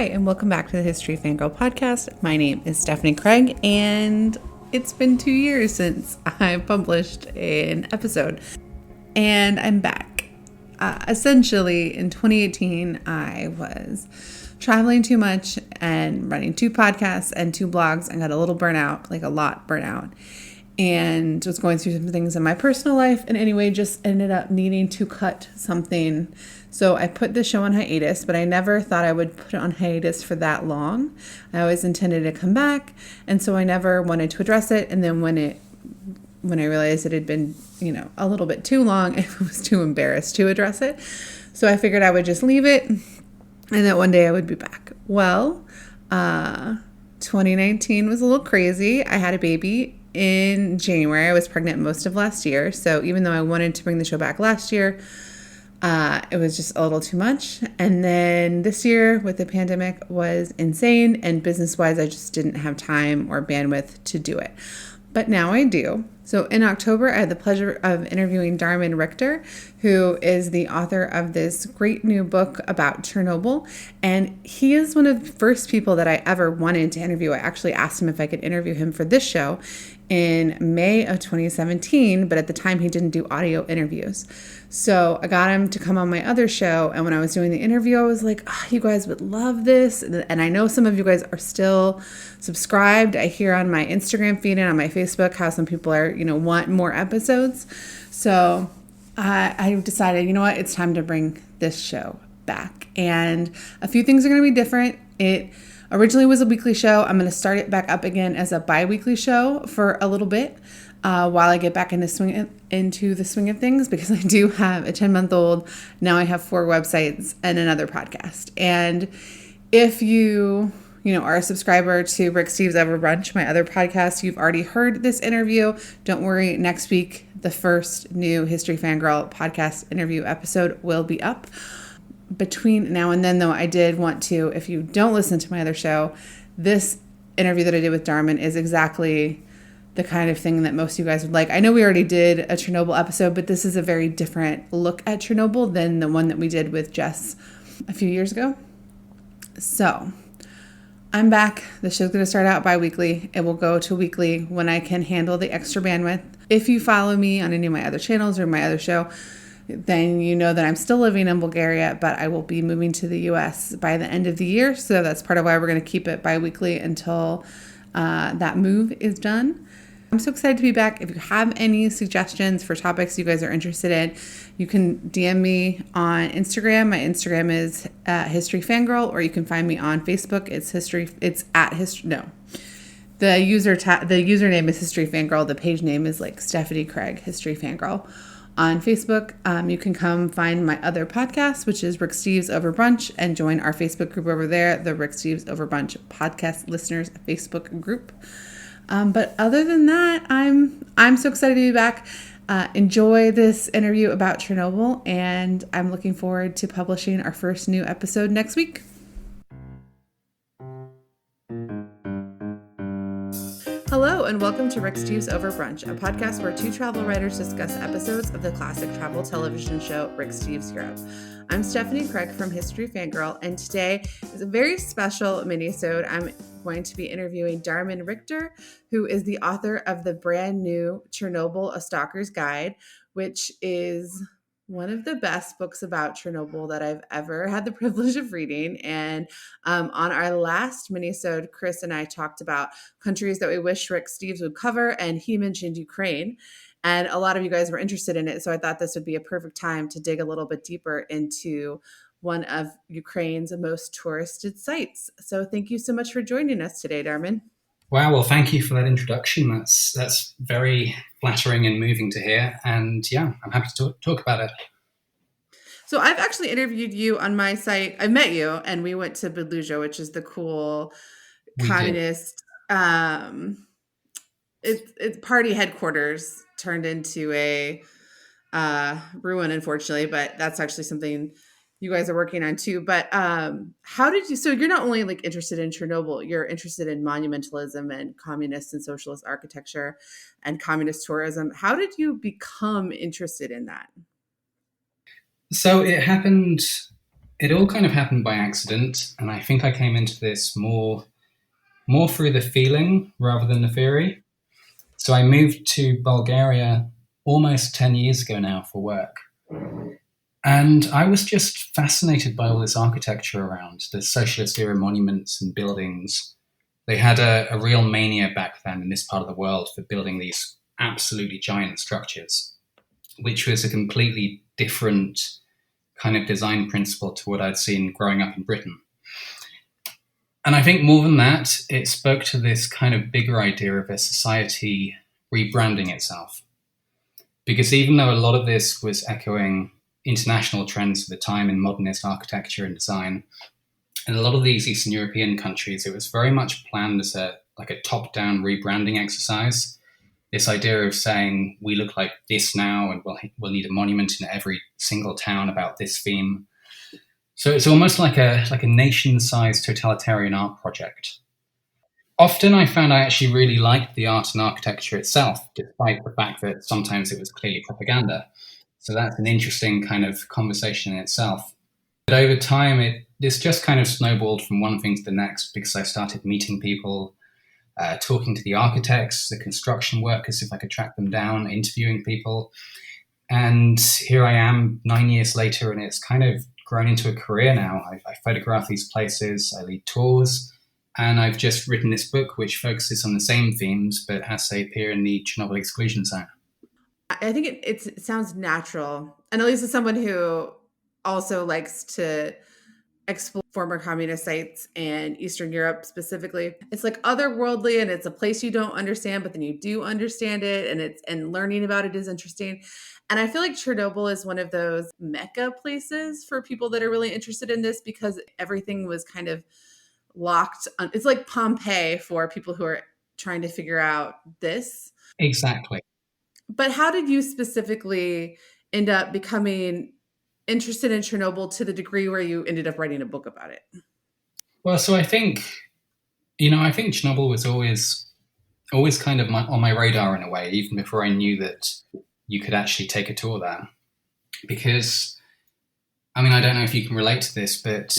Hi, and welcome back to the History Fangirl podcast. My name is Stephanie Craig, and it's been 2 years since I published an episode, and I'm back. Essentially, in 2018, I was traveling too much and running 2 podcasts and 2 blogs and got a little burnout, like a lot burnout, and was going through some things in my personal life, and anyway, just ended up needing to cut something. So I put the show on hiatus, but I never thought I would put it on hiatus for that long. I always intended to come back, and so I never wanted to address it. And then when I realized it had been, a little bit too long, I was too embarrassed to address it. So I figured I would just leave it, and that one day I would be back. Well, 2019 was a little crazy. I had a baby in January. I was pregnant most of last year. So even though I wanted to bring the show back last year, it was just a little too much. And then this year with the pandemic was insane. And business-wise, I just didn't have time or bandwidth to do it. But now I do. So in October, I had the pleasure of interviewing Darmon Richter, who is the author of this great new book about Chernobyl. And he is one of the first people that I ever wanted to interview. I actually asked him if I could interview him for this show in May of 2017, but at the time he didn't do audio interviews. So I got him to come on my other show, and when I was doing the interview, I was like, you guys would love this. And I know some of you guys are still subscribed. I hear on my Instagram feed and on my Facebook how some people are, want more episodes. So I decided, you know what, it's time to bring this show back. And a few things are going to be different. It originally was a weekly show. I'm going to start it back up again as a bi-weekly show for a little bit while I get back into the swing of things, because I do have a 10-month-old. Now I have 4 websites and another podcast. And if you are a subscriber to Rick Steves Over Brunch, my other podcast, you've already heard this interview. Don't worry, next week, the first new History Fangirl podcast interview episode will be up. Between now and then, though, I did want to, if you don't listen to my other show, this interview that I did with Darmon is exactly the kind of thing that most of you guys would like. I know we already did a Chernobyl episode, but this is a very different look at Chernobyl than the one that we did with Jess a few years ago. So I'm back. The show's going to start out bi-weekly. It will go to weekly when I can handle the extra bandwidth. If you follow me on any of my other channels or my other show, then you know that I'm still living in Bulgaria, but I will be moving to the U.S. by the end of the year. So that's part of why we're going to keep it bi-weekly until that move is done. I'm so excited to be back. If you have any suggestions for topics you guys are interested in, you can DM me on Instagram. My Instagram is History Fangirl, or you can find me on Facebook. The username is History Fangirl. The page name is like Stephanie Craig, History Fangirl. On Facebook, you can come find my other podcast, which is Rick Steves Over Brunch, and join our Facebook group over there, the Rick Steves Over Brunch Podcast Listeners Facebook group. But other than that, I'm so excited to be back. Enjoy this interview about Chernobyl, and I'm looking forward to publishing our first new episode next week. Hello, and welcome to Rick Steves Over Brunch, a podcast where 2 travel writers discuss episodes of the classic travel television show Rick Steves Europe. I'm Stephanie Craig from History Fangirl, and today is a very special mini-sode. I'm going to be interviewing Darmon Richter, who is the author of the brand new Chernobyl, A Stalker's Guide, which is one of the best books about Chernobyl that I've ever had the privilege of reading. And on our last mini-sode, Chris and I talked about countries that we wish Rick Steves would cover, and he mentioned Ukraine. And a lot of you guys were interested in it, so I thought this would be a perfect time to dig a little bit deeper into one of Ukraine's most touristed sites. So thank you so much for joining us today, Darmon. Wow, well, thank you for that introduction. That's very flattering and moving to hear. And yeah, I'm happy to talk about it. So I've actually interviewed you on my site. I've met you, and we went to Beluga, which is the cool communist it's party headquarters turned into a ruin, unfortunately, but that's actually something you guys are working on too. But how did you, so you're not only like interested in Chernobyl, you're interested in monumentalism and communist and socialist architecture and communist tourism. How did you become interested in that? So it happened It all kind of happened by accident, and I think I came into this more through the feeling rather than the theory. So I moved to Bulgaria almost 10 years ago now for work. And I was just fascinated by all this architecture around the socialist era monuments and buildings. They had a real mania back then in this part of the world for building these absolutely giant structures, which was a completely different kind of design principle to what I'd seen growing up in Britain. And I think more than that, it spoke to this kind of bigger idea of a society rebranding itself. Because even though a lot of this was echoing international trends of the time in modernist architecture and design, in a lot of these Eastern European countries, it was very much planned as a top-down rebranding exercise. This idea of saying we look like this now, and we'll need a monument in every single town about this theme. So it's almost like a nation-sized totalitarian art project. Often I found I actually really liked the art and architecture itself, despite the fact that sometimes it was clearly propaganda. So that's an interesting kind of conversation in itself. But over time, this just kind of snowballed from one thing to the next because I started meeting people, talking to the architects, the construction workers, if I could track them down, interviewing people. And here I am 9 years later, and it's kind of grown into a career now. I photograph these places, I lead tours, and I've just written this book which focuses on the same themes but has to appear in the Chernobyl exclusion zone. I think it sounds natural. And at least as someone who also likes to explore former communist sites and Eastern Europe specifically, it's like otherworldly and it's a place you don't understand, but then you do understand it, and learning about it is interesting. And I feel like Chernobyl is one of those mecca places for people that are really interested in this because everything was kind of locked. It's like Pompeii for people who are trying to figure out this. Exactly. But how did you specifically end up becoming interested in Chernobyl to the degree where you ended up writing a book about it? Well, so I think Chernobyl was always kind of on my radar in a way, even before I knew that you could actually take a tour there. Because, I mean, I don't know if you can relate to this, but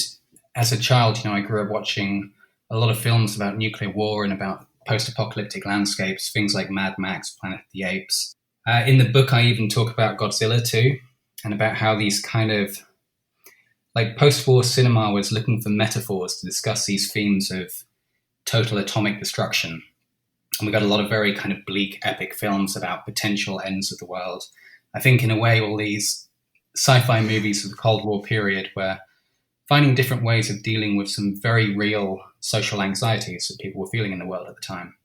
as a child, I grew up watching a lot of films about nuclear war and about post-apocalyptic landscapes, things like Mad Max, Planet of the Apes. In the book, I even talk about Godzilla too, and about how these kind of like post-war cinema was looking for metaphors to discuss these themes of total atomic destruction. And we got a lot of very kind of bleak, epic films about potential ends of the world. I think in a way, all these sci-fi movies of the Cold War period were finding different ways of dealing with some very real social anxieties that people were feeling in the world at the time.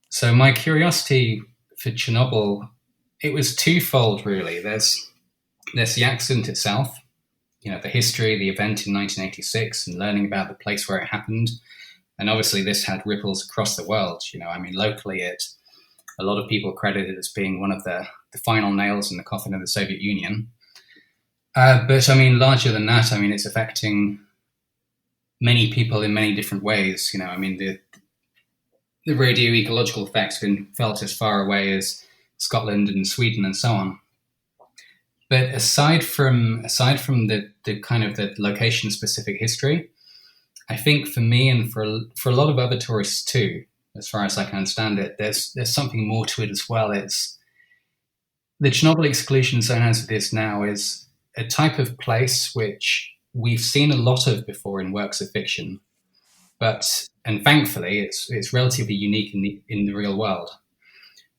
So my curiosity for Chernobyl, it was twofold really. There's the accident itself, the history, the event in 1986, and learning about the place where it happened. And obviously, this had ripples across the world. I mean, locally, a lot of people credit it as being one of the final nails in the coffin of the Soviet Union. But I mean, larger than that, I mean, it's affecting many people in many different ways. I mean, the radio ecological effects have been felt as far away as Scotland and Sweden and so on. But aside from the kind of the location specific history, I think for me and for a lot of other tourists too, as far as I can understand it, there's something more to it as well. It's the Chernobyl exclusion zone as it is now is a type of place which we've seen a lot of before in works of fiction, and thankfully it's relatively unique in the real world.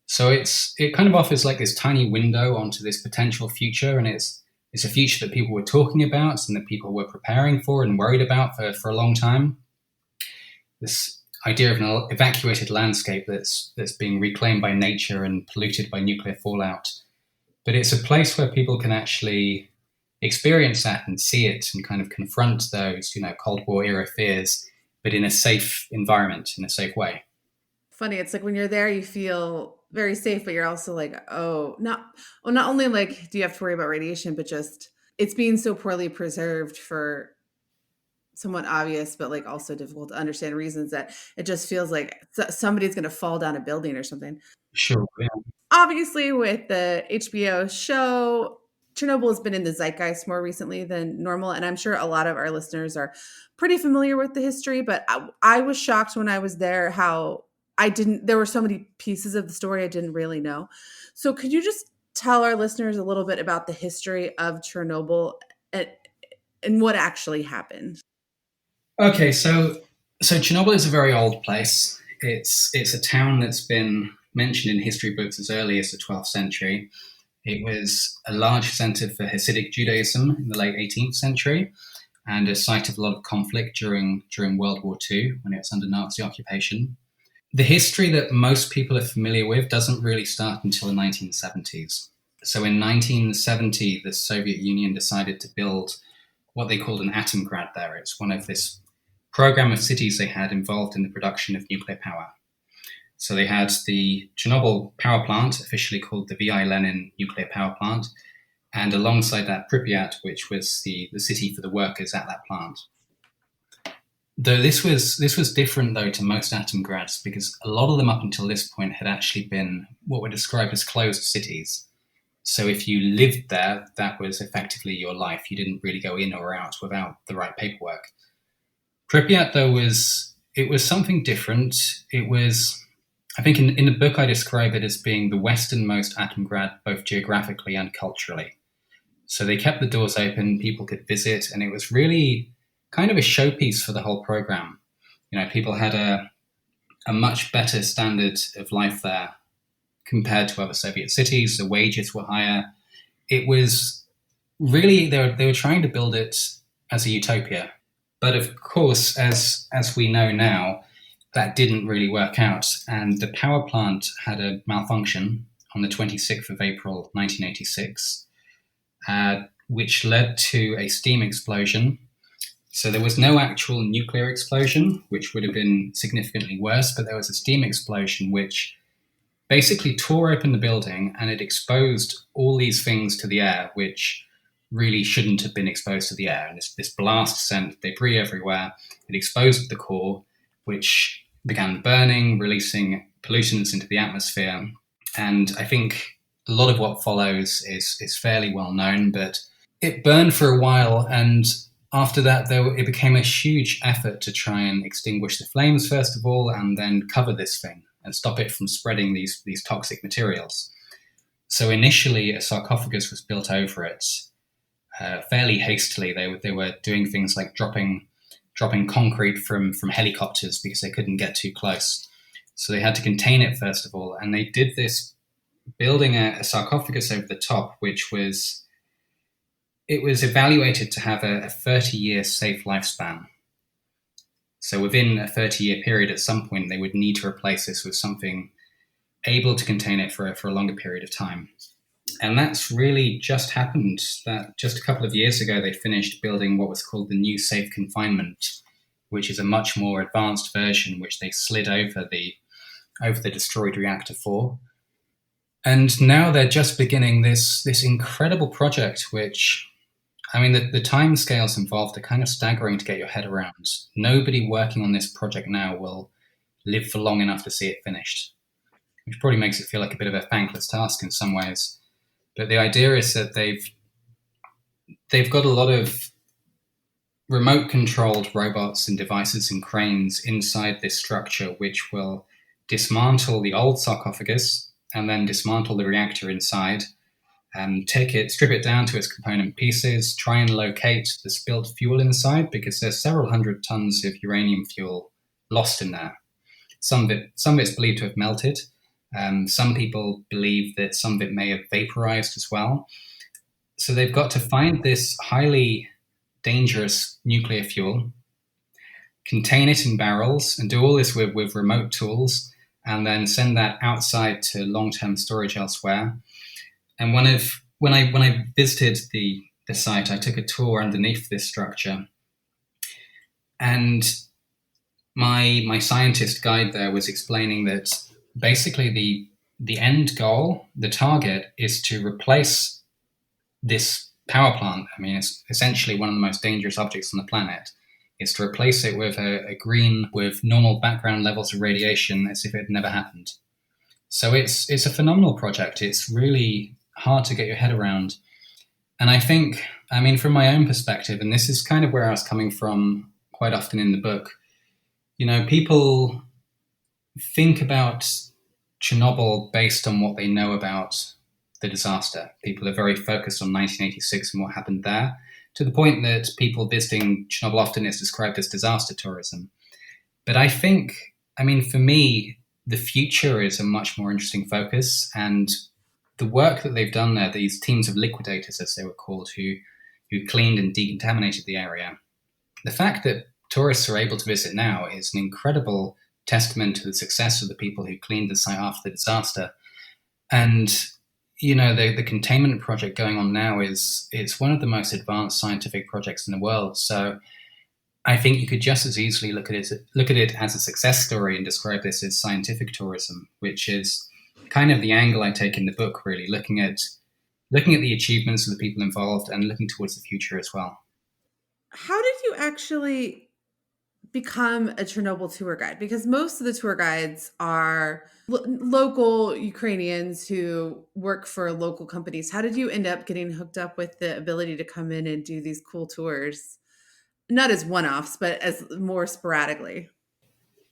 So it kind of offers like this tiny window onto this potential future, and it's a future that people were talking about and that people were preparing for and worried about for a long time. This idea of an evacuated landscape that's being reclaimed by nature and polluted by nuclear fallout. But it's a place where people can actually experience that and see it and kind of confront those, Cold War era fears, but in a safe environment, in a safe way. Funny, it's like when you're there, you feel very safe, but you're also like, oh, not only like do you have to worry about radiation, but just it's being so poorly preserved for somewhat obvious, but like also difficult to understand reasons that it just feels like somebody's going to fall down a building or something. Sure. Yeah. Obviously, with the HBO show, Chernobyl has been in the zeitgeist more recently than normal, and I'm sure a lot of our listeners are pretty familiar with the history. But I was shocked when I was there how I didn't. There were so many pieces of the story I didn't really know. So, could you just tell our listeners a little bit about the history of Chernobyl and, and what actually happened? Okay, so Chernobyl is a very old place. It's a town that's been mentioned in history books as early as the 12th century. It was a large center for Hasidic Judaism in the late 18th century and a site of a lot of conflict during World War II when it was under Nazi occupation. The history that most people are familiar with doesn't really start until the 1970s. So in 1970, the Soviet Union decided to build what they called an atom grad there. It's one of this program of cities they had involved in the production of nuclear power. So they had the Chernobyl power plant, officially called the V.I. Lenin nuclear power plant, and alongside that Pripyat, which was the city for the workers at that plant. Though this was different though to most atom grads, because a lot of them up until this point had actually been what were described as closed cities. So if you lived there, that was effectively your life. You didn't really go in or out without the right paperwork. Pripyat though was something different. It was, I think in the book I describe it as being the westernmost atom grad, both geographically and culturally. So they kept the doors open, people could visit, and it was really kind of a showpiece for the whole program. You know, people had a much better standard of life there compared to other Soviet cities. The wages were higher. It was really, they were trying to build it as a utopia. But of course, as we know now, that didn't really work out. And the power plant had a malfunction on the 26th of April, 1986, which led to a steam explosion. So there was no actual nuclear explosion, which would have been significantly worse, but there was a steam explosion which basically tore open the building, and it exposed all these things to the air, which really shouldn't have been exposed to the air. And this blast sent debris everywhere. It exposed the core, which began burning, releasing pollutants into the atmosphere. And I think a lot of what follows is fairly well known, but it burned for a while, and after that, it became a huge effort to try and extinguish the flames, first of all, and then cover this thing and stop it from spreading these toxic materials. So initially, a sarcophagus was built over it fairly hastily. They were doing things like dropping concrete from helicopters because they couldn't get too close. So they had to contain it, first of all, and they did this building a sarcophagus over the top, which was evaluated to have a 30-year safe lifespan. So within a 30-year period, at some point, they would need to replace this with something able to contain it for a longer period of time. And that's really just happened. That just a couple of years ago, they finished building what was called the new safe confinement, which is a much more advanced version, which they slid over the destroyed reactor 4. And now they're just beginning this incredible project, which, I mean, the timescales involved are kind of staggering to get your head around. Nobody working on this project now will live for long enough to see it finished, which probably makes it feel like a bit of a thankless task in some ways. But the idea is that they've got a lot of remote-controlled robots and devices and cranes inside this structure, which will dismantle the old sarcophagus and then dismantle the reactor inside, strip it down to its component pieces, try and locate the spilt fuel inside, because there's several hundred tons of uranium fuel lost in there. Some of it's believed to have melted. Some people believe that some of it may have vaporized as well. So they've got to find this highly dangerous nuclear fuel, contain it in barrels, and do all this with remote tools, and then send that outside to long-term storage elsewhere. And when I visited the site, I took a tour underneath this structure, and my scientist guide there was explaining that basically the end goal, the target, is to replace this power plant. I mean, it's essentially one of the most dangerous objects on the planet. Is to replace it with a green with normal background levels of radiation, as if it had never happened. So it's a phenomenal project. It's really hard to get your head around. And I think, I mean, from my own perspective, and this is kind of where I was coming from quite often in the book, people think about Chernobyl based on what they know about the disaster. People are very focused on 1986 and what happened there, to the point that people visiting Chernobyl often is described as disaster tourism. But I think, I mean, for me, the future is a much more interesting focus. And the work that they've done there, these teams of liquidators, as they were called, who cleaned and decontaminated the area, the fact that tourists are able to visit now is an incredible testament to the success of the people who cleaned the site after the disaster. And the containment project going on now is it's one of the most advanced scientific projects in the world. So I think you could just as easily look at it as a success story and describe this as scientific tourism, which is kind of the angle I take in the book, really looking at the achievements of the people involved and looking towards the future as well. How did you actually become a Chernobyl tour guide? Because most of the tour guides are local Ukrainians who work for local companies. How did you end up getting hooked up with the ability to come in and do these cool tours? Not as one-offs, but as more sporadically.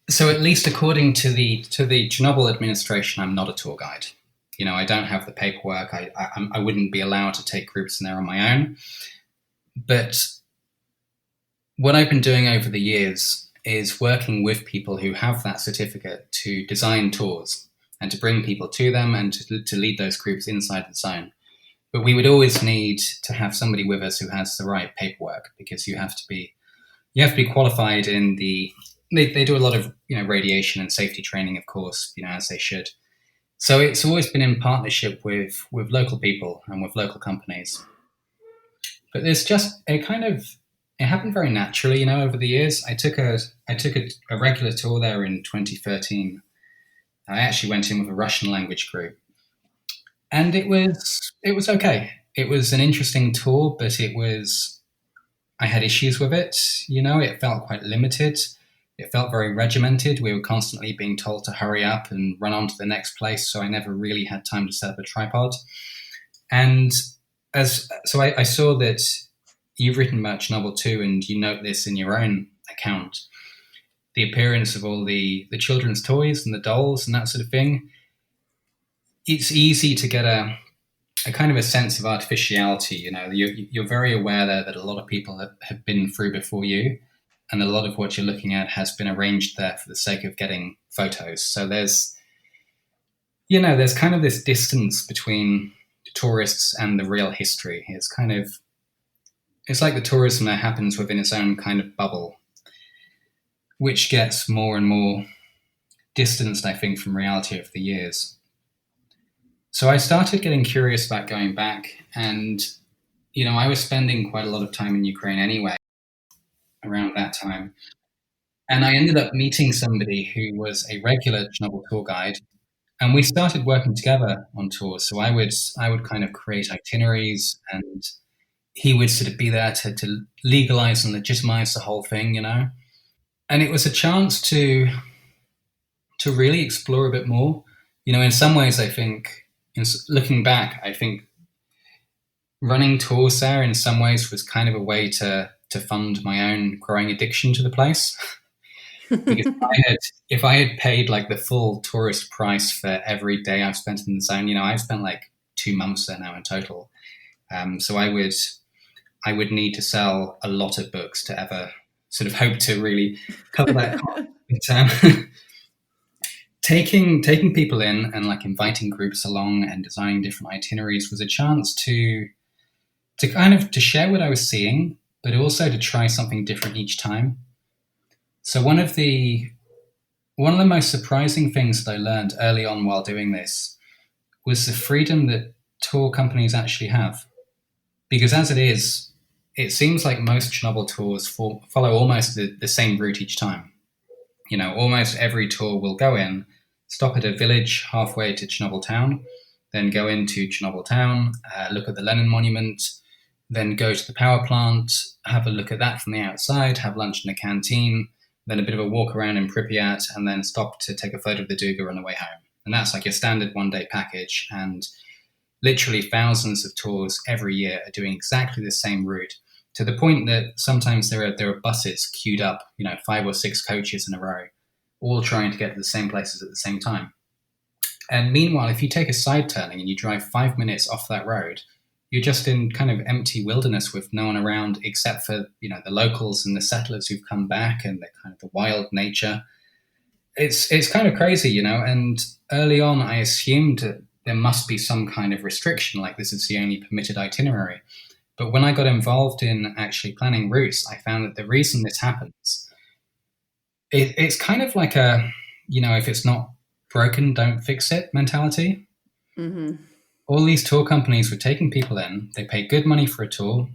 So at least according to the Chernobyl administration, I'm not a tour guide. I don't have the paperwork. I wouldn't be allowed to take groups in there on my own. But what I've been doing over the years is working with people who have that certificate to design tours and to bring people to them and to lead those groups inside the zone. But we would always need to have somebody with us who has the right paperwork, because you have to be qualified in the. They do a lot of radiation and safety training, of course, as they should. So it's always been in partnership with local people and with local companies. But there's just it happened very naturally, over the years. I took a regular tour there in 2013. I actually went in with a Russian language group, and it was okay. It was an interesting tour, but I had issues with it. It felt quite limited. It felt very regimented. We were constantly being told to hurry up and run on to the next place, so I never really had time to set up a tripod. And I saw that you've written about Chernobyl too, and you note this in your own account. The appearance of all the children's toys and the dolls and that sort of thing. It's easy to get a kind of a sense of artificiality. You're very aware there that a lot of people have been through before you, and a lot of what you're looking at has been arranged there for the sake of getting photos. So there's kind of this distance between the tourists and the real history. It's like the tourism that happens within its own kind of bubble, which gets more and more distanced, I think, from reality over the years. So I started getting curious about going back, and I was spending quite a lot of time in Ukraine anyway around that time. And I ended up meeting somebody who was a regular Chernobyl tour guide, and we started working together on tours. So I would kind of create itineraries, and he would sort of be there to legalize and legitimize the whole thing, And it was a chance to really explore a bit more. In some ways, I think, looking back, I think running tours there in some ways was kind of a way to fund my own growing addiction to the place. Because if I had paid like the full tourist price for every day I've spent in the zone, I've spent like 2 months there now in total. So I would need to sell a lot of books to ever sort of hope to really cover that cost. But, taking people in and like inviting groups along and designing different itineraries was a chance to kind of to share what I was seeing, but also to try something different each time. So one of the most surprising things that I learned early on while doing this was the freedom that tour companies actually have. Because as it is, it seems like most Chernobyl tours follow almost the same route each time. Almost every tour will go in, stop at a village halfway to Chernobyl town, then go into Chernobyl town, look at the Lenin monument, then go to the power plant, have a look at that from the outside, have lunch in a canteen, then a bit of a walk around in Pripyat, and then stop to take a photo of the Duga on the way home. And that's like your standard one-day package. And, literally thousands of tours every year are doing exactly the same route, to the point that sometimes there are buses queued up, 5 or 6 coaches in a row, all trying to get to the same places at the same time. And meanwhile, if you take a side turning and you drive 5 minutes off that road, you're just in kind of empty wilderness with no one around except for the locals and the settlers who've come back and the kind of the wild nature. It's kind of crazy, And early on, I assumed that there must be some kind of restriction, like this is the only permitted itinerary. But when I got involved in actually planning routes, I found that the reason this happens, it's kind of like if it's not broken, don't fix it mentality. Mm-hmm. All these tour companies were taking people in, they pay good money for a tour,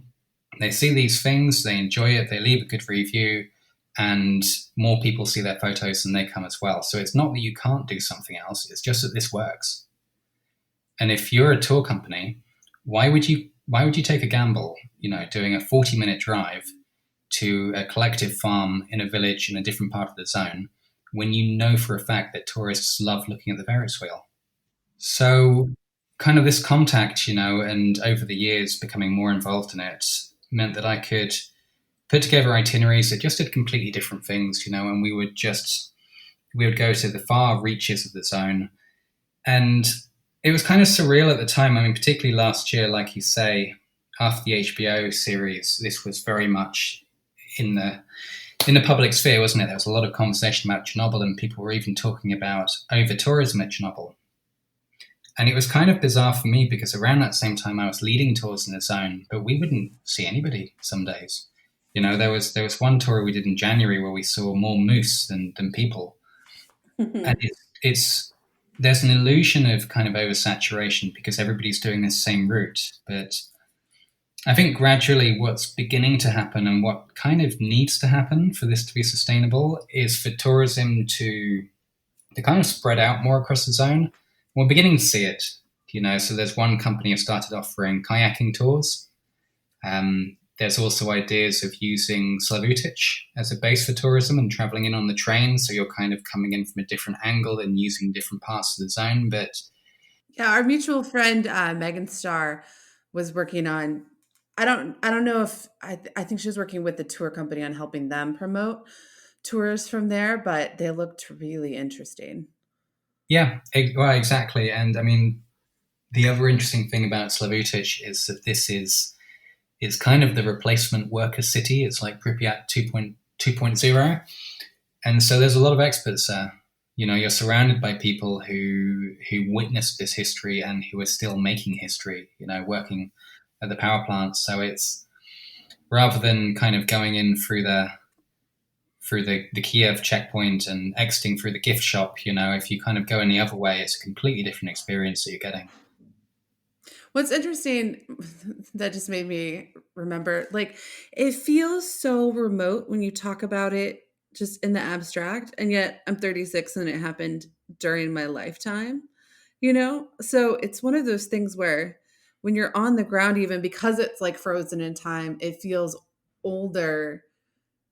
they see these things, they enjoy it, they leave a good review, and more people see their photos and they come as well. So it's not that you can't do something else, it's just that this works. And if you're a tour company, why would you take a gamble, doing a 40-minute drive to a collective farm in a village in a different part of the zone, when you know for a fact that tourists love looking at the Ferris wheel? So kind of this contact, and over the years becoming more involved in it, meant that I could put together itineraries that just did completely different things, and we would go to the far reaches of the zone. And it was kind of surreal at the time. I mean, particularly last year, like you say, after the HBO series, this was very much in the public sphere, wasn't it? There was a lot of conversation about Chernobyl, and people were even talking about over-tourism at Chernobyl. And it was kind of bizarre for me because around that same time I was leading tours in the zone, but we wouldn't see anybody some days. There was one tour we did in January where we saw more moose than people. And there's an illusion of kind of oversaturation because everybody's doing this same route. But I think gradually what's beginning to happen and what kind of needs to happen for this to be sustainable is for tourism to kind of spread out more across the zone. We're beginning to see it, so there's one company who started offering kayaking tours. There's also ideas of using Slavutich as a base for tourism and traveling in on the train. So you're kind of coming in from a different angle and using different parts of the zone. But yeah, our mutual friend, Megan Starr, was working on, I don't know if, I think she was working with the tour company on helping them promote tours from there, but they looked really interesting. Yeah, well, exactly. And I mean, the other interesting thing about Slavutich is that it's kind of the replacement worker city. It's like Pripyat 2.0. And so there's a lot of experts there. You're surrounded by people who witnessed this history and who are still making history, working at the power plant. So it's, rather than kind of going in through the Kiev checkpoint and exiting through the gift shop, if you kind of go in the other way, it's a completely different experience that you're getting. What's interesting, that just made me remember, like, it feels so remote when you talk about it just in the abstract, and yet I'm 36 and it happened during my lifetime, So it's one of those things where when you're on the ground, even because it's like frozen in time, it feels older.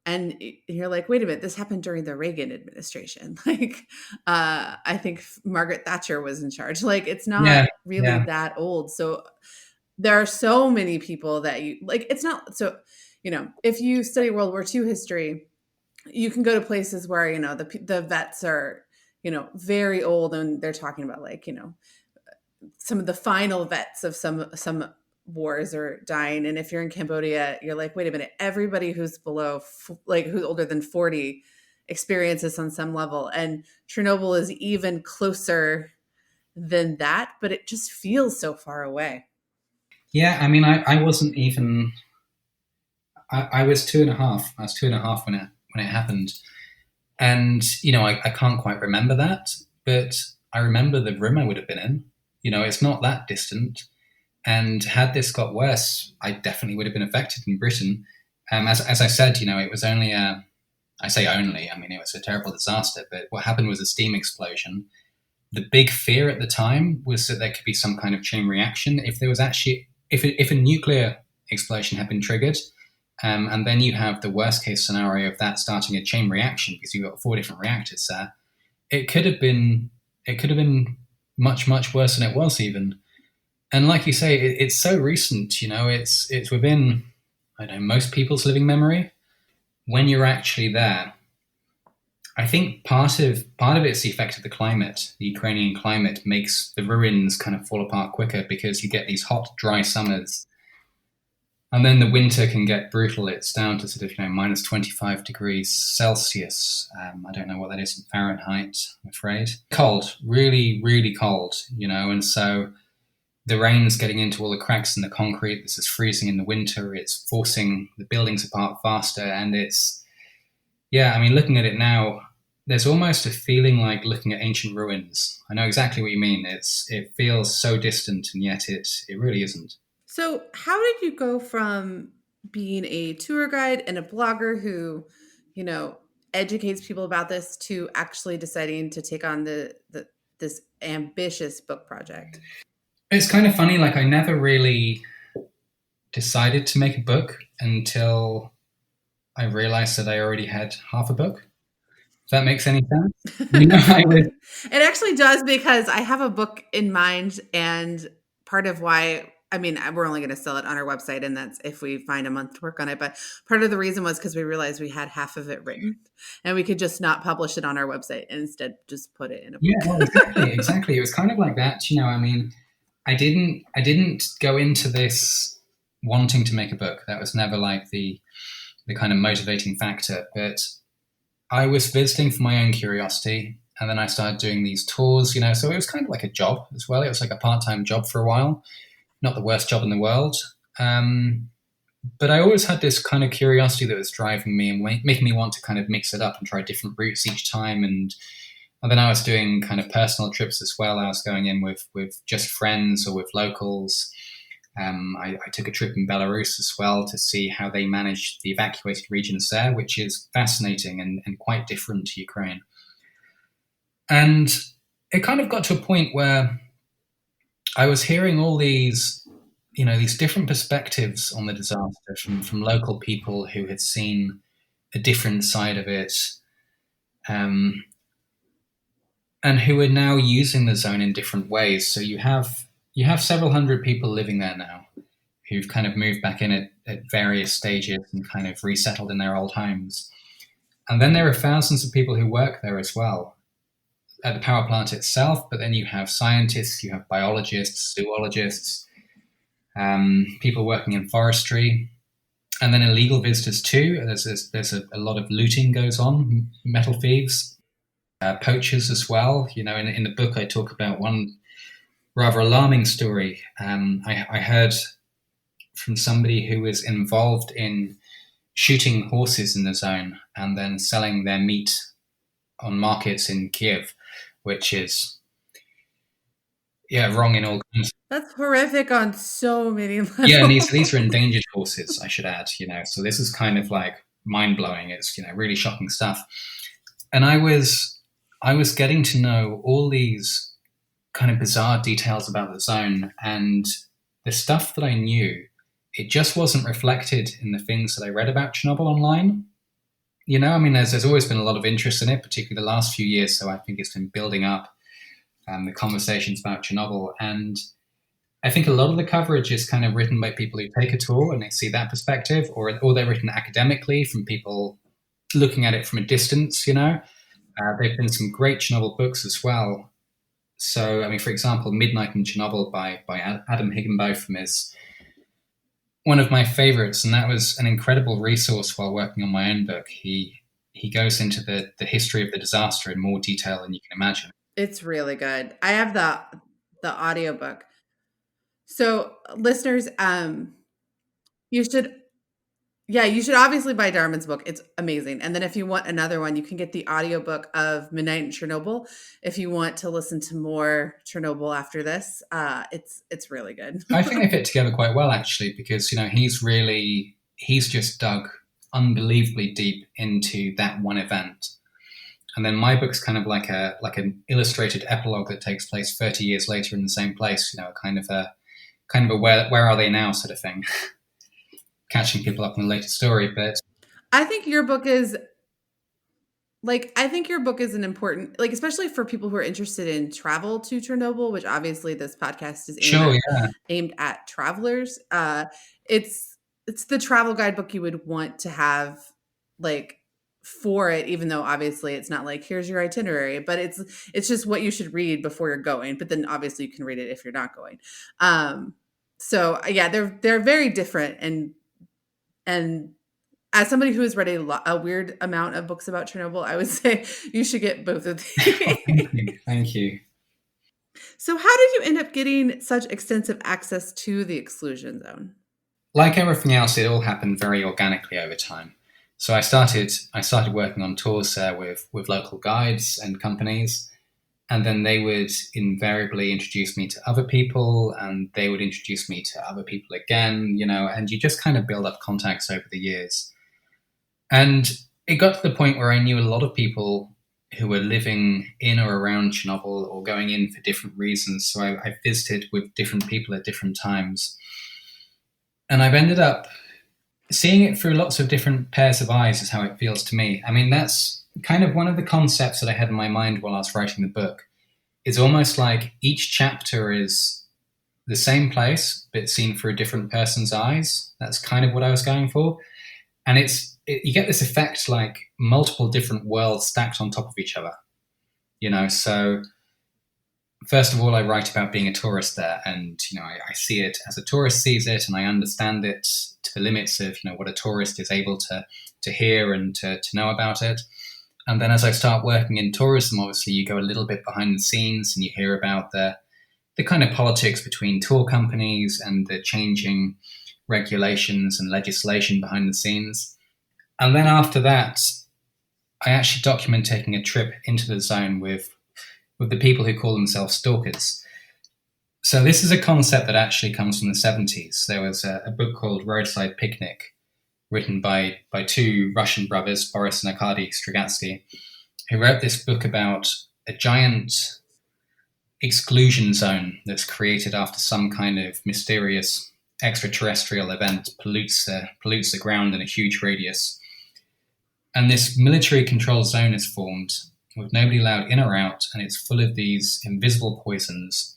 And you're like, wait a minute, this happened during the Reagan administration. Like, I think Margaret Thatcher was in charge. Like, it's not really that old. So there are so many people that it's not, so, if you study World War II history, you can go to places where, the vets are, very old, and they're talking about some of the final vets of some wars are dying. And if you're in Cambodia, you're like, wait a minute, everybody who's who's older than 40 experiences on some level. And Chernobyl is even closer than that, but it just feels so far away. Yeah, I mean, I wasn't even, I was 2.5. I was 2.5 when it happened. And, I can't quite remember that, but I remember the room I would have been in. It's not that distant. And had this got worse, I definitely would have been affected in Britain. As I said, it was only I say only, I mean, it was a terrible disaster, but what happened was a steam explosion. The big fear at the time was that there could be some kind of chain reaction. If there was actually, if a nuclear explosion had been triggered, and then you have the worst case scenario of that starting a chain reaction because you've got 4 different reactors there, it could have been much, much worse than it was even. And like you say, it's so recent. It's within, I don't know, most people's living memory. When you're actually there, I think part of it's the effect of the climate. The Ukrainian climate makes the ruins kind of fall apart quicker because you get these hot, dry summers, and then the winter can get brutal. It's down to sort of minus 25 degrees Celsius. I don't know what that is in Fahrenheit. I'm afraid cold, really, really cold. And so the rain's getting into all the cracks in the concrete. This is freezing in the winter. It's forcing the buildings apart faster, and it's yeah. I mean, looking at it now, there's almost a feeling like looking at ancient ruins. I know exactly what you mean. It feels so distant, and yet it really isn't. So, how did you go from being a tour guide and a blogger who, you know, educates people about this to actually deciding to take on the this ambitious book project? It's kind of funny. Like I never really decided to make a book until I realized that I already had half a book. If that makes any sense. I would. It actually does because I have a book in mind, and part of why I mean we're only going to sell it on our website, and that's if we find a month to work on it. But part of the reason was because we realized we had half of it written, and we could just not publish it on our website and instead just put it in a Yeah, well, book. exactly. It was kind of like that. I mean, I didn't go into this wanting to make a book. That was never like the kind of motivating factor. But I was visiting for my own curiosity, and then I started doing these tours. So it was kind of like a job as well. It was like a part-time job for a while. Not the worst job in the world. Um, but I always had this kind of curiosity that was driving me and making me want to kind of mix it up and try different routes each time. And then I was doing kind of personal trips as well. I was going in with just friends or with locals. I took a trip in Belarus as well to see how they managed the evacuated regions there, which is fascinating and quite different to Ukraine. And it kind of got to a point where I was hearing all these different perspectives on the disaster from local people who had seen a different side of it, um, and who are now using the zone in different ways. So you have several hundred people living there now who've kind of moved back in at various stages and kind of resettled in their old homes. And then there are thousands of people who work there as well at the power plant itself. But then you have scientists, you have biologists, zoologists, people working in forestry, and then illegal visitors too. There's a lot of looting goes on, metal thieves, poachers as well. In the book I talk about one rather alarming story. I heard from somebody who was involved in shooting horses in the zone and then selling their meat on markets in Kiev, which is wrong in all kinds. That's horrific on so many Yeah, and levels. these are endangered horses, I should add. So this is kind of like mind blowing. It's really shocking stuff. And I was getting to know all these kind of bizarre details about the zone, and the stuff that I knew, it just wasn't reflected in the things that I read about Chernobyl online. I mean, there's always been a lot of interest in it, particularly the last few years. So I think it's been building up the conversations about Chernobyl. And I think a lot of the coverage is kind of written by people who take a tour and they see that perspective, or they're written academically from people looking at it from a distance. There have been some great Chernobyl books as well. So, I mean, for example, Midnight in Chernobyl by Adam Higginbotham is one of my favorites, and that was an incredible resource while working on my own book. He goes into the history of the disaster in more detail than you can imagine. It's really good. I have the audiobook. So listeners, you should yeah, you should obviously buy Darmon's book. It's amazing. And then if you want another one, you can get the audiobook of Midnight in Chernobyl if you want to listen to more Chernobyl after this. It's really good. I think they fit together quite well, actually, because he's just dug unbelievably deep into that one event. And then my book's kind of like an illustrated epilogue that takes place 30 years later in the same place. Kind of a where are they now sort of thing, catching people up on the latest story. But I think your book is like, I think your book is an important, like, especially for people who are interested in travel to Chernobyl, which obviously this podcast is Sure, yeah. aimed at travelers. It's the travel guidebook you would want to have, like, for it, even though obviously it's not like here's your itinerary, but it's just what you should read before you're going. But then obviously you can read it if you're not going. Um, so yeah, they're very different, and as somebody who has read a weird amount of books about Chernobyl, I would say you should get both of Oh, thank these. you. Thank you. So, how did you end up getting such extensive access to the exclusion zone? Like everything else, it all happened very organically over time. So I started working on tours there with local guides and companies, and then they would invariably introduce me to other people, and they would introduce me to other people again, and you just kind of build up contacts over the years. And it got to the point where I knew a lot of people who were living in or around Chernobyl or going in for different reasons. So I visited with different people at different times. And I've ended up seeing it through lots of different pairs of eyes, is how it feels to me. I mean, that's kind of one of the concepts that I had in my mind while I was writing the book. It's almost like each chapter is the same place, but seen through a different person's eyes. That's kind of what I was going for. And you get this effect like multiple different worlds stacked on top of each other. So first of all, I write about being a tourist there, and I see it as a tourist sees it, and I understand it to the limits of what a tourist is able to hear and to know about it. And then as I start working in tourism, obviously you go a little bit behind the scenes, and you hear about the kind of politics between tour companies and the changing regulations and legislation behind the scenes. And then after that, I actually document taking a trip into the zone with the people who call themselves stalkers. So this is a concept that actually comes from the 70s. There was a book called Roadside Picnic, written by two Russian brothers, Boris and Arkady Strugatsky, who wrote this book about a giant exclusion zone that's created after some kind of mysterious extraterrestrial event pollutes the ground in a huge radius. And this military control zone is formed with nobody allowed in or out, and it's full of these invisible poisons.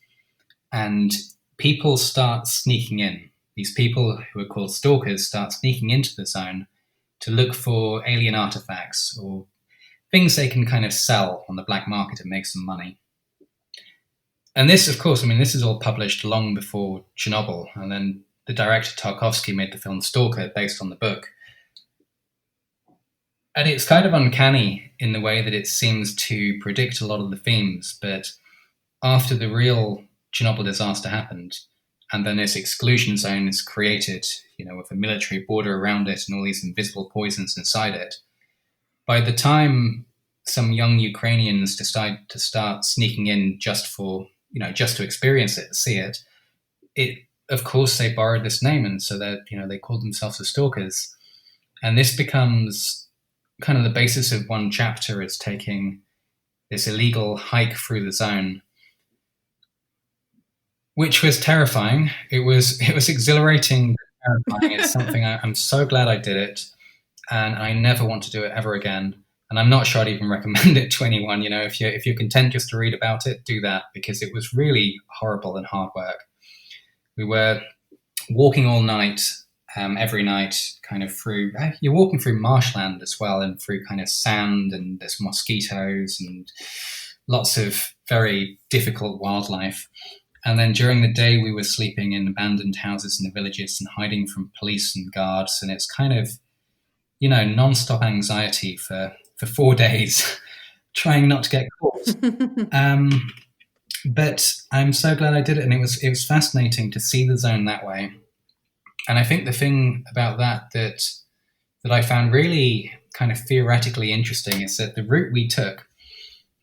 And people start sneaking in. These people who are called stalkers start sneaking into the zone to look for alien artifacts or things they can kind of sell on the black market and make some money. And this, of course, this is all published long before Chernobyl. And then the director Tarkovsky made the film Stalker based on the book. And it's kind of uncanny in the way that it seems to predict a lot of the themes. But after the real Chernobyl disaster happened, and then this exclusion zone is created, with a military border around it and all these invisible poisons inside it, by the time some young Ukrainians decide to start sneaking in just to experience it, see it, of course, they borrowed this name, and so that they called themselves the Stalkers. And this becomes kind of the basis of one chapter, is taking this illegal hike through the zone, which was terrifying. It was exhilarating, terrifying. It's something I'm so glad I did it, and I never want to do it ever again. And I'm not sure I'd even recommend it to anyone. If you're content just to read about it, do that, because it was really horrible and hard work. We were walking all night, every night, kind of through. You're walking through marshland as well, and through kind of sand, and there's mosquitoes and lots of very difficult wildlife. And then during the day, we were sleeping in abandoned houses in the villages and hiding from police and guards. And it's kind of, non-stop anxiety for 4 days, trying not to get caught. But I'm so glad I did it. And it was fascinating to see the zone that way. And I think the thing about that I found really kind of theoretically interesting is that the route we took,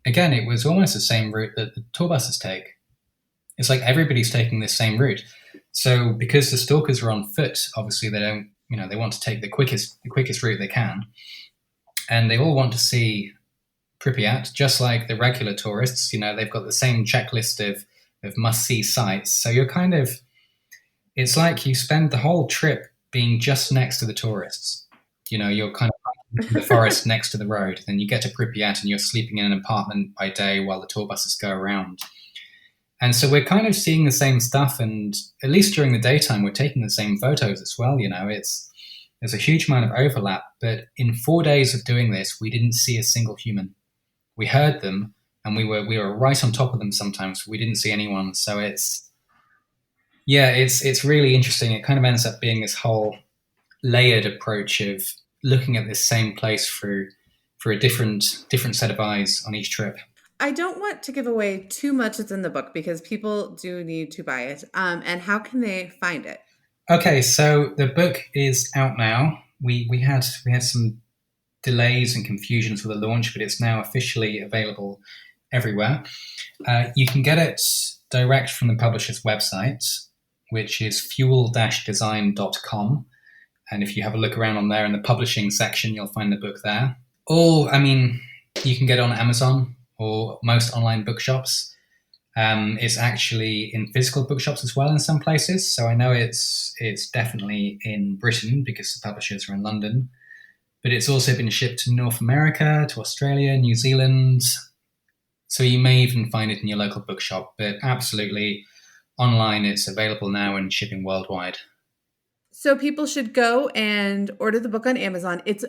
again, it was almost the same route that the tour buses take. It's like everybody's taking this same route. So because the stalkers are on foot, obviously they don't, they want to take the quickest route they can. And they all want to see Pripyat, just like the regular tourists. They've got the same checklist of must-see sites. So you're kind of, it's like you spend the whole trip being just next to the tourists. You're kind of into the forest next to the road. Then you get to Pripyat and you're sleeping in an apartment by day while the tour buses go around. And so we're kind of seeing the same stuff, and at least during the daytime, we're taking the same photos as well. There's a huge amount of overlap, but in 4 days of doing this, we didn't see a single human. We heard them, and we were right on top of them sometimes. We didn't see anyone. So it's really interesting. It kind of ends up being this whole layered approach of looking at this same place through a different set of eyes on each trip. I don't want to give away too much that's in the book because people do need to buy it. And how can they find it? Okay, so the book is out now. We had some delays and confusions with the launch, but it's now officially available everywhere. You can get it direct from the publisher's website, which is fuel-design.com. And if you have a look around on there in the publishing section, you'll find the book there. Or, you can get it on Amazon or most online bookshops. It's actually in physical bookshops as well in some places. So I know it's definitely in Britain because the publishers are in London. But it's also been shipped to North America, to Australia, New Zealand. So you may even find it in your local bookshop. But absolutely, online it's available now and shipping worldwide. So people should go and order the book on Amazon. It's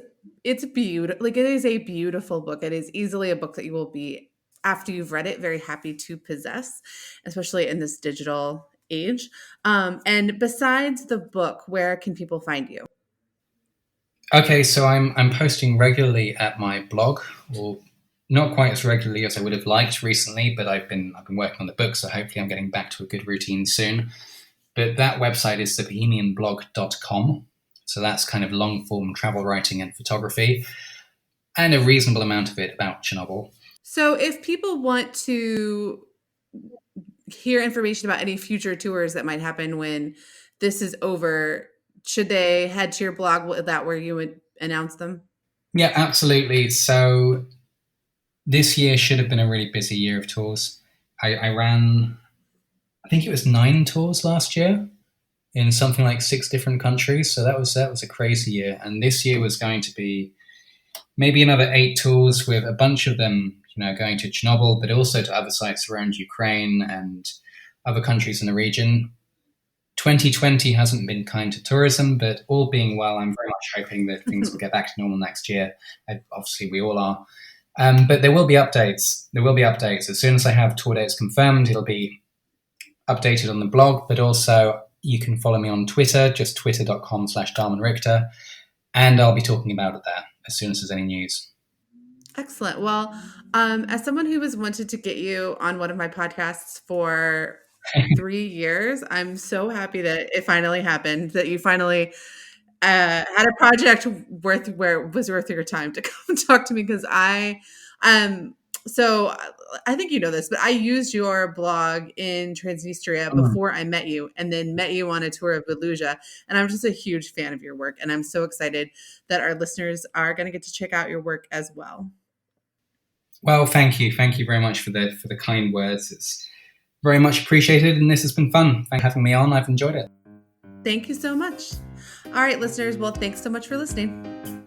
beautiful. Like, it is a beautiful book. It is easily a book that you will be, after you've read it, very happy to possess, especially in this digital age. And besides the book, where can people find you? Okay, so I'm posting regularly at my blog, or not quite as regularly as I would have liked recently, but I've been working on the book, so hopefully I'm getting back to a good routine soon. But that website is thebohemianblog.com. So that's kind of long-form travel writing and photography, and a reasonable amount of it about Chernobyl. So if people want to hear information about any future tours that might happen when this is over, should they head to your blog? Is that where you would announce them? Yeah, absolutely. So this year should have been a really busy year of tours. I ran, I think it was 9 tours last year in something like 6 different countries. So that was a crazy year. And this year was going to be maybe another 8 tours, with a bunch of them, going to Chernobyl, but also to other sites around Ukraine and other countries in the region. 2020 hasn't been kind to tourism, but all being well, I'm very much hoping that things will get back to normal next year. Obviously, we all are. But there will be updates. As soon as I have tour dates confirmed, it'll be updated on the blog, but also you can follow me on Twitter, just twitter.com/Darmon Richter, and I'll be talking about it there as soon as there's any news. Excellent. Well, as someone who has wanted to get you on one of my podcasts for 3 years, I'm so happy that it finally happened, that you finally had a project worth your time to come talk to me, because so I think you know this, but I used your blog in Transnistria before I met you, and then met you on a tour of Valusia. And I'm just a huge fan of your work, and I'm so excited that our listeners are going to get to check out your work as well. Well, thank you very much for the kind words. It's very much appreciated, and this has been fun. Thanks for having me on. I've enjoyed it. Thank you so much. All right, listeners. Well, thanks so much for listening.